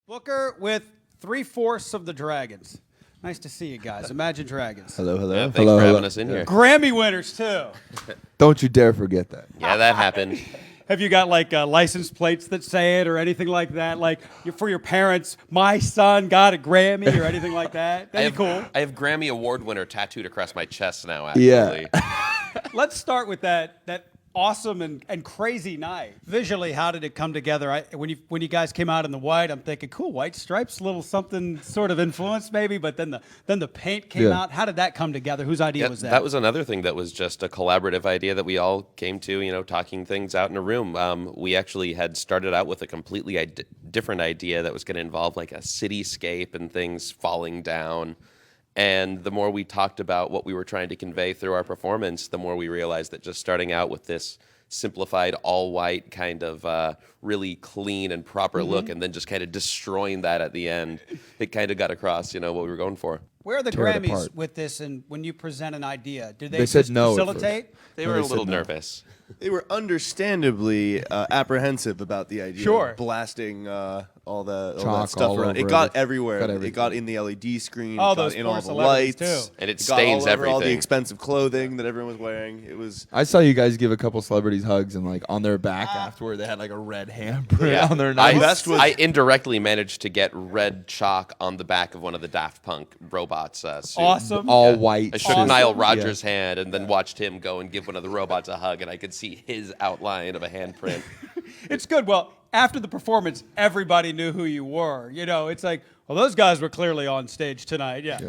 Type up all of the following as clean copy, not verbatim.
Booker with 3/4 of the Dragons. Nice to see you guys. Imagine Dragons. Hello, hello. Yeah, thanks hello, for hello. having us in here. Grammy winners, too. Don't you dare forget that. Yeah, that happened. Have you got like license plates that say it or anything like that? Like for your parents, my son got a Grammy or anything like that? That'd be cool. I have Grammy Award winner tattooed across my chest now, actually. Yeah. Let's start with that awesome and crazy night. Visually, how did it come together? When you guys came out in the white, I'm thinking, cool, white stripes, a little something sort of influence maybe, but then the paint came out. How did that come together? Whose idea was that? That was another thing that was just a collaborative idea that we all came to, talking things out in a room. We actually had started out with a completely different idea that was going to involve like a cityscape and things falling down. And the more we talked about what we were trying to convey through our performance, the more we realized that just starting out with this simplified all-white kind of really clean and proper look and then just kind of destroying that at the end, it kind of got across, what we were going for. Where are the Tear it Grammys apart. with this, and when you present an idea, do They they said just no at facilitate? They No, were they a said little no. nervous. They were understandably apprehensive about the idea Sure. of blasting all Chalk that stuff all around. over It got everything. everywhere. Got It everything. got in the LED screen. Oh, it got those in poor all the celebrities, lights. too. And it got all stains over all the everything. expensive clothing that everyone was wearing. It was. I saw you guys give a couple celebrities hugs and like on their back afterward they had like a red handprint on their I, knives. I indirectly managed to get red chalk on the back of one of the Daft Punk robots' suit. Awesome. All white. I shook suit. Nile Rodgers' hand and then watched him go and give one of the robots a hug, and I could see his outline of a handprint. It's good. Well, after the performance, everybody knew who you were. It's like, well, those guys were clearly on stage tonight. Yeah.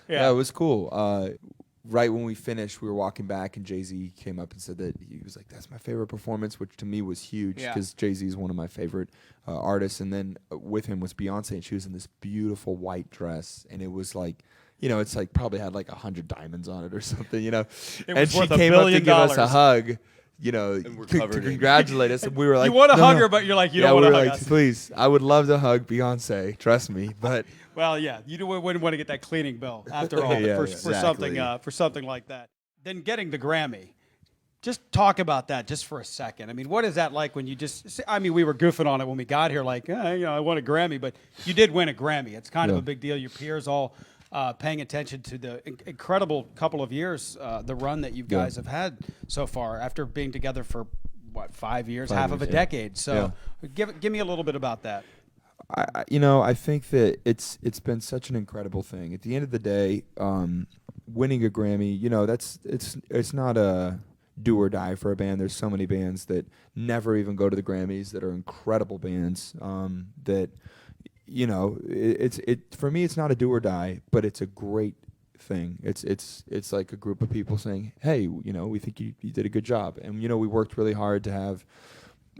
Yeah, it was cool. Right when we finished, we were walking back, and Jay-Z came up and said that he was like, "That's my favorite performance," which to me was huge Yeah. because Jay-Z is one of my favorite artists. And then with him was Beyonce, and she was in this beautiful white dress, and it was like, it's like probably had like 100 diamonds on it or something, It and was she worth $1 came up to billion. give us a hug, we're to covered in- congratulate us. And we were like, You want to "No, hug no." her, but you're like, you Yeah, don't we want were to hug like, us. please, I would love to hug Beyonce, trust me, but Well, yeah, you wouldn't want to get that cleaning bill after all Yeah, for exactly. for something like that. Then getting the Grammy. Just talk about that just for a second. I mean, what is that like when you just? I mean, we were goofing on it when we got here, like, I won a Grammy, but you did win a Grammy. It's kind of Yeah. a big deal. Your peers all paying attention to the incredible couple of years, the run that you guys have had so far after being together for 5 years, 5 half of a years, yeah. decade. So, give me a little bit about that. I think that it's been such an incredible thing. At the end of the day, winning a Grammy, it's not a do or die for a band. There's so many bands that never even go to the Grammys that are incredible bands. That for me, it's not a do or die, but it's a great thing. It's like a group of people saying, hey, we think you did a good job, and we worked really hard to have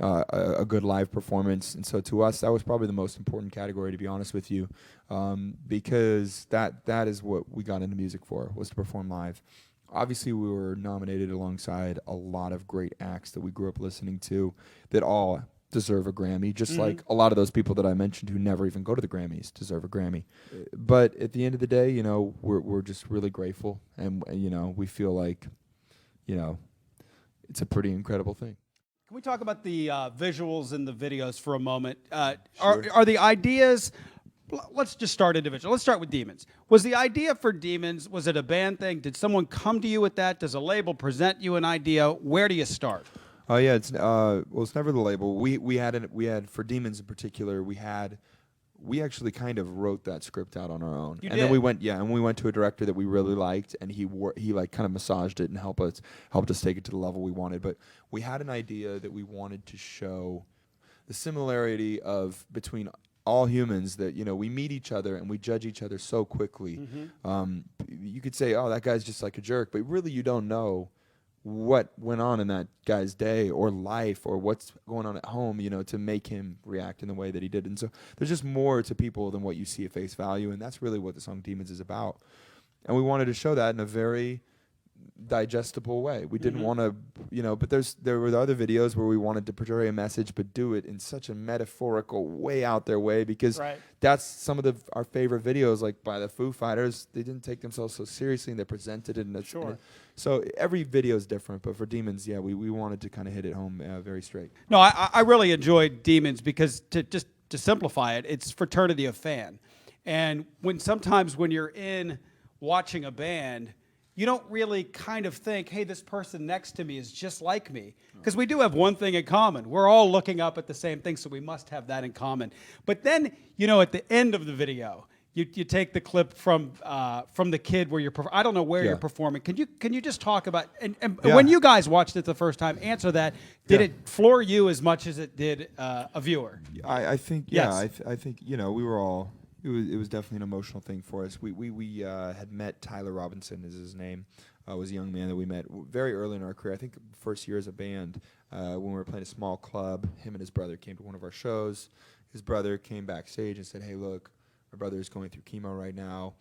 a good live performance. And so to us, that was probably the most important category, to be honest with you, because that is what we got into music for, was to perform live. Obviously, we were nominated alongside a lot of great acts that we grew up listening to that all deserve a Grammy, just like a lot of those people that I mentioned who never even go to the Grammys deserve a Grammy. But at the end of the day, we're just really grateful, and we feel like, it's a pretty incredible thing. Can we talk about the visuals and the videos for a moment? Are the ideas? Let's just start individual. Let's start with Demons. Was the idea for Demons? Was it a band thing? Did someone come to you with that? Does a label present you an idea? Where do you start? Oh yeah, it's never the label. We had for Demons in particular. We actually kind of wrote that script out on our own, You and did? then we went to a director that we really liked, and he like kind of massaged it and helped us take it to the level we wanted. But we had an idea that we wanted to show the similarity of between all humans, that we meet each other and we judge each other so quickly. You could say, oh, that guy's just like a jerk, but really you don't know what went on in that guy's day or life or what's going on at home, to make him react in the way that he did. And so there's just more to people than what you see at face value, and that's really what the song Demons is about. And we wanted to show that in a very digestible way. We didn't want to, but there were other videos where we wanted to portray a message, but do it in such a metaphorical, way out there way, because that's some of our favorite videos, like by the Foo Fighters. They didn't take themselves so seriously, and they presented it in a so every video is different, but for Demons, we wanted to kind of hit it home very straight. No, I really enjoyed Demons because to just to simplify it, it's fraternity of fan. And sometimes when you're in watching a band, you don't really kind of think, hey, this person next to me is just like me. Because we do have one thing in common. We're all looking up at the same thing, so we must have that in common. But then, at the end of the video, you take the clip from the kid where I don't know where you're performing. Can you just talk about, and when you guys watched it the first time, answer that. Did it floor you as much as it did a viewer? I think, Yes. I think, we were all, it was definitely an emotional thing for us. We had met Tyler Robinson is his name. Was a young man that we met very early in our career. I think first year as a band, when we were playing a small club, him and his brother came to one of our shows. His brother came backstage and said, hey, look, my brother is going through chemo right now.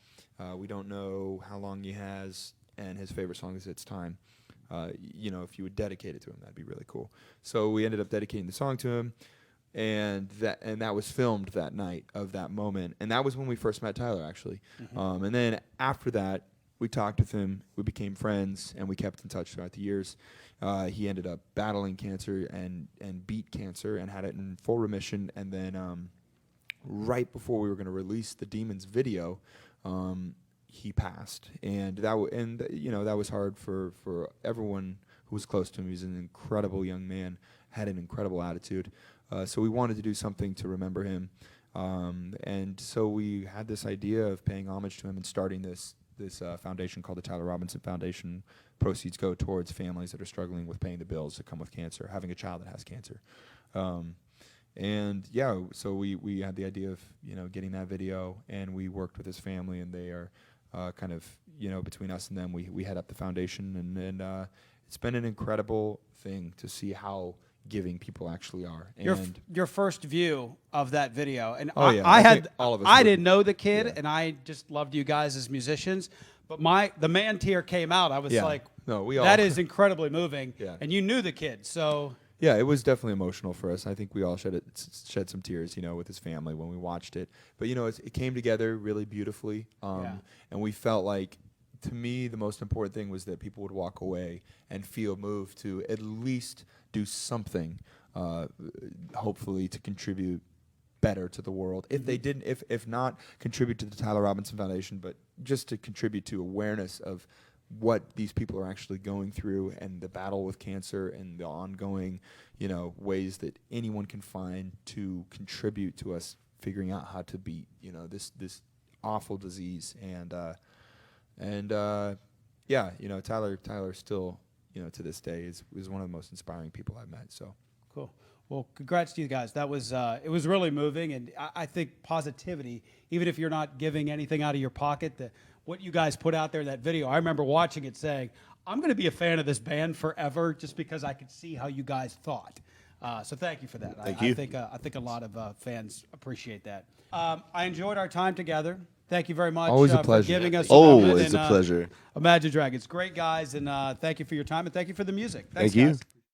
We don't know how long he has, and his favorite song is It's Time. If you would dedicate it to him, that'd be really cool. So we ended up dedicating the song to him. And that was filmed that night of that moment, and that was when we first met Tyler, actually. Mm-hmm. And then after that, we talked with him, we became friends, and we kept in touch throughout the years. He ended up battling cancer and beat cancer and had it in full remission. And then right before we were going to release the Demons video, he passed, and that was hard for everyone who was close to him. He was an incredible young man, had an incredible attitude. So we wanted to do something to remember him, and so we had this idea of paying homage to him and starting this foundation called the Tyler Robinson Foundation. Proceeds go towards families that are struggling with paying the bills that come with cancer, having a child that has cancer. So we had the idea of getting that video, and we worked with his family, and they are kind of between us and them, we head up the foundation, and it's been an incredible thing to see how giving people actually are. And Your first view of that video, and Oh, yeah. I I think had all of us I would. didn't know the kid, Yeah. and I just loved you guys as musicians. But the man tear came out. I was Yeah. like, No, we all- that is incredibly moving. Yeah. And you knew the kid, so yeah, it was definitely emotional for us. I think we all shed some tears, with his family when we watched it. But it came together really beautifully, Yeah. and we felt like, to me, the most important thing was that people would walk away and feel moved to at least do something, hopefully to contribute better to the world. If they didn't, if not contribute to the Tyler Robinson Foundation, but just to contribute to awareness of what these people are actually going through and the battle with cancer and the ongoing, ways that anyone can find to contribute to us figuring out how to beat, this awful disease. Tyler still, to this day is one of the most inspiring people I've met. So cool. Well, congrats to you guys. That was it was really moving, and I think positivity, even if you're not giving anything out of your pocket, what you guys put out there in that video, I remember watching it saying, I'm going to be a fan of this band forever just because I could see how you guys thought. So thank you for that. Thank you. I think a lot of fans appreciate that. I enjoyed our time together. Thank you very much. Always a For pleasure. giving us Always moment a pleasure. Imagine Dragons. Great guys, and thank you for your time, and thank you for the music. Thanks, Thank you. guys.